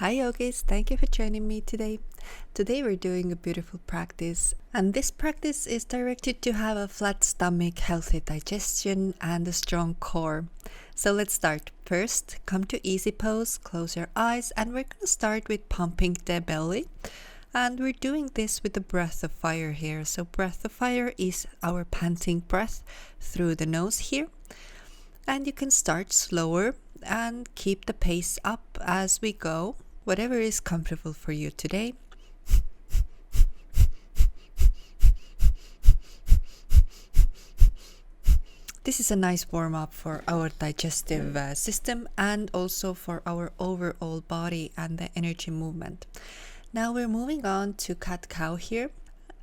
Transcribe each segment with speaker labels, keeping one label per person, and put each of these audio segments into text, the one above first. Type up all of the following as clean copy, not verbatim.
Speaker 1: Hi yogis, thank you for joining me today. Today we're doing a beautiful practice, and this practice is directed to have a flat stomach, healthy digestion, and a strong core. So let's start. First, come to easy pose, close your eyes, and we're going to start with pumping the belly. And we're doing this with the breath of fire here. So breath of fire is our panting breath through the nose here. And you can start slower and keep the pace up as we go, whatever is comfortable for you today. This is a nice warm-up for our digestive system and also for our overall body and the energy movement. Now we're moving on to cat-cow here,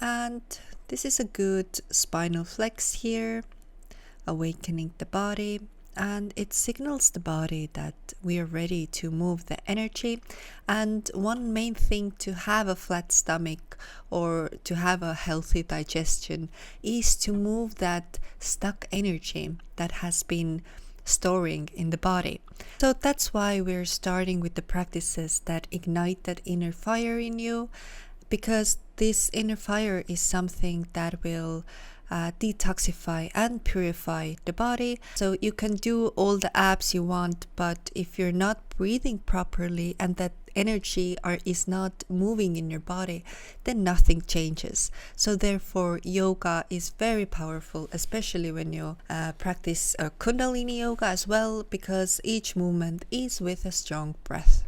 Speaker 1: and this is a good spinal flex here, awakening the body, and it signals the body that we are ready to move the energy. And one main thing to have a flat stomach or to have a healthy digestion is to move that stuck energy that has been storing in the body. So that's why we're starting with the practices that ignite that inner fire in you, because this inner fire is something that will detoxify and purify the body. So you can do all the abs you want, but if you're not breathing properly and that energy is not moving in your body, then nothing changes. So therefore yoga is very powerful, especially when you practice Kundalini yoga as well, because each movement is with a strong breath.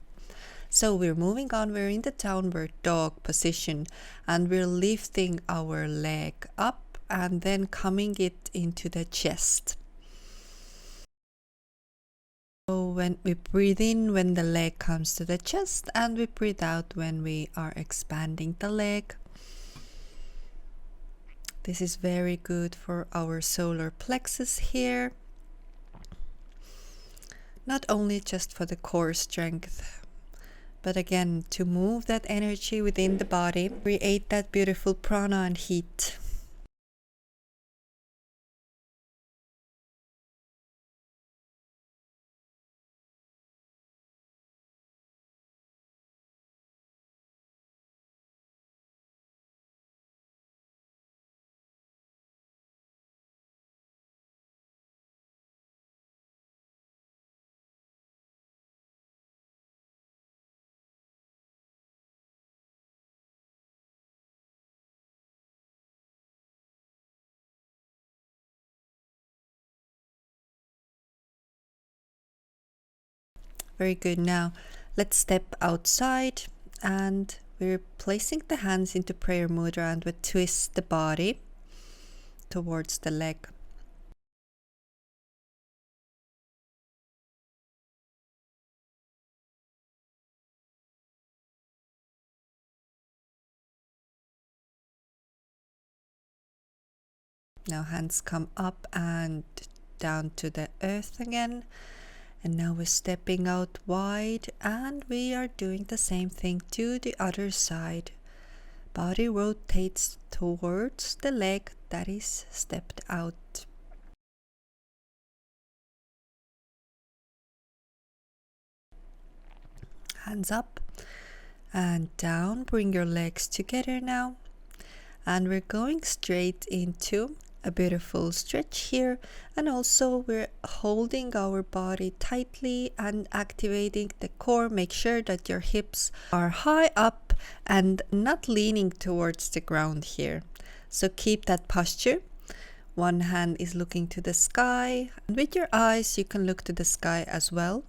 Speaker 1: So we're moving on, we're in the downward dog position, and we're lifting our leg up and then coming it into the chest. So when we breathe in when the leg comes to the chest, and we breathe out when we are expanding the leg. This is very good for our solar plexus here. Not only just for the core strength, but again to move that energy within the body, create that beautiful prana and heat. Very good. Now let's step outside, and we're placing the hands into prayer mudra, and we twist the body towards the leg. Now hands come up and down to the earth again. And now we're stepping out wide, and we are doing the same thing to the other side. Body rotates towards the leg that is stepped out. Hands up and down. Bring your legs together now. And we're going straight into a beautiful stretch here, and also we're holding our body tightly and activating the core. Make sure that your hips are high up and not leaning towards the ground here. So keep that posture. One hand is looking to the sky, and with your eyes you can look to the sky as well.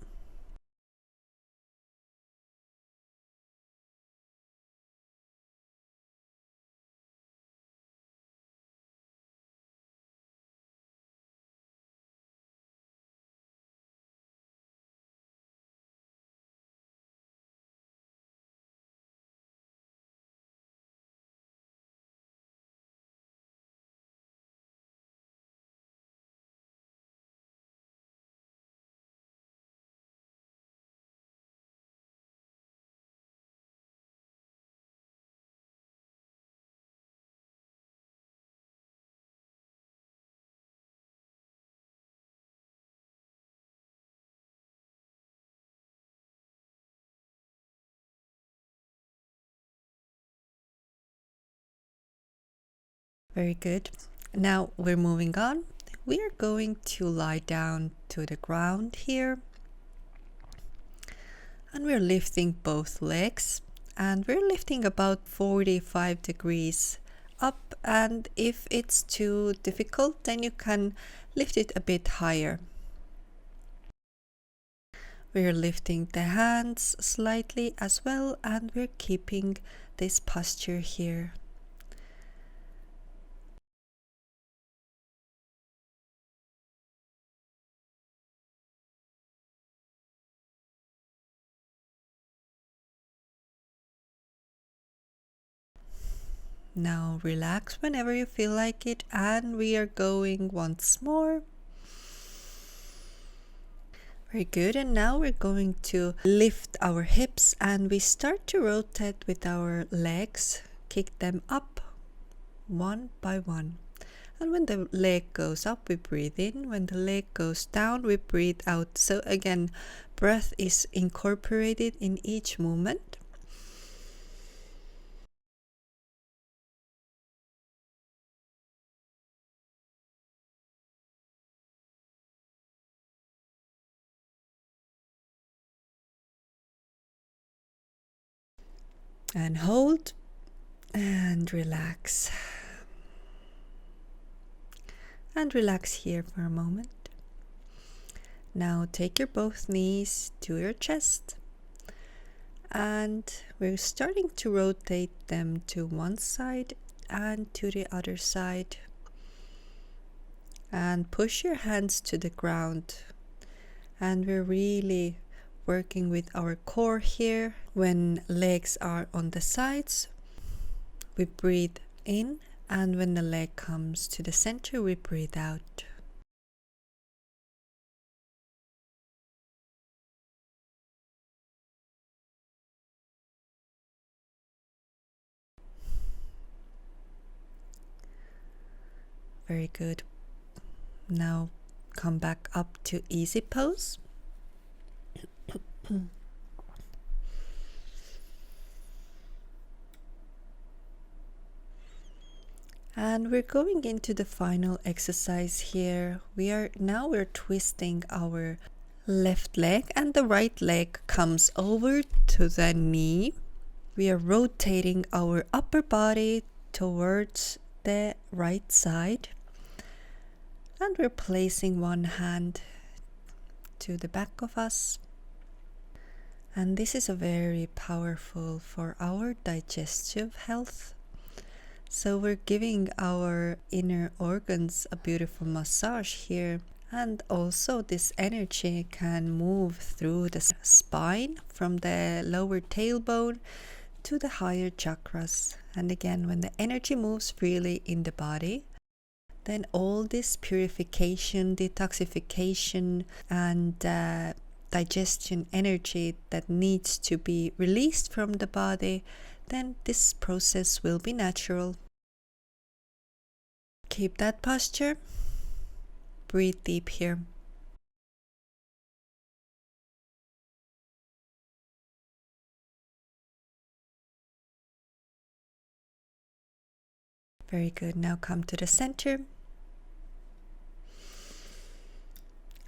Speaker 1: Very good. Now we're moving on. We are going to lie down to the ground here. And we're lifting both legs. And we're lifting about 45 degrees up. And if it's too difficult, then you can lift it a bit higher. We're lifting the hands slightly as well, and we're keeping this posture here. Now relax whenever you feel like it, and we are going once more. Very good, and now we're going to lift our hips and we start to rotate with our legs, kick them up one by one. And when the leg goes up, we breathe in. When the leg goes down, we breathe out. So again, breath is incorporated in each movement. And hold and relax. And relax here for a moment. Now take your both knees to your chest. And we're starting to rotate them to one side and to the other side. And push your hands to the ground. And we're really working with our core here. When legs are on the sides, we breathe in, and when the leg comes to the center, we breathe out. Very good. Now come back up to easy pose. And we're going into the final exercise here. We're twisting our left leg, and the right leg comes over to the knee. We are rotating our upper body towards the right side, and we're placing one hand to the back of us. And this is a very powerful for our digestive health. So we're giving our inner organs a beautiful massage here. And also this energy can move through the spine from the lower tailbone to the higher chakras. And again, when the energy moves freely in the body, then all this purification, detoxification, and digestion energy that needs to be released from the body, then this process will be natural. Keep that posture. Breathe deep here. Very good. Now come to the center.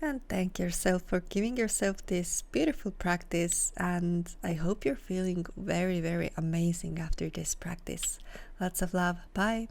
Speaker 1: And thank yourself for giving yourself this beautiful practice. And I hope you're feeling very, very amazing after this practice. Lots of love. Bye.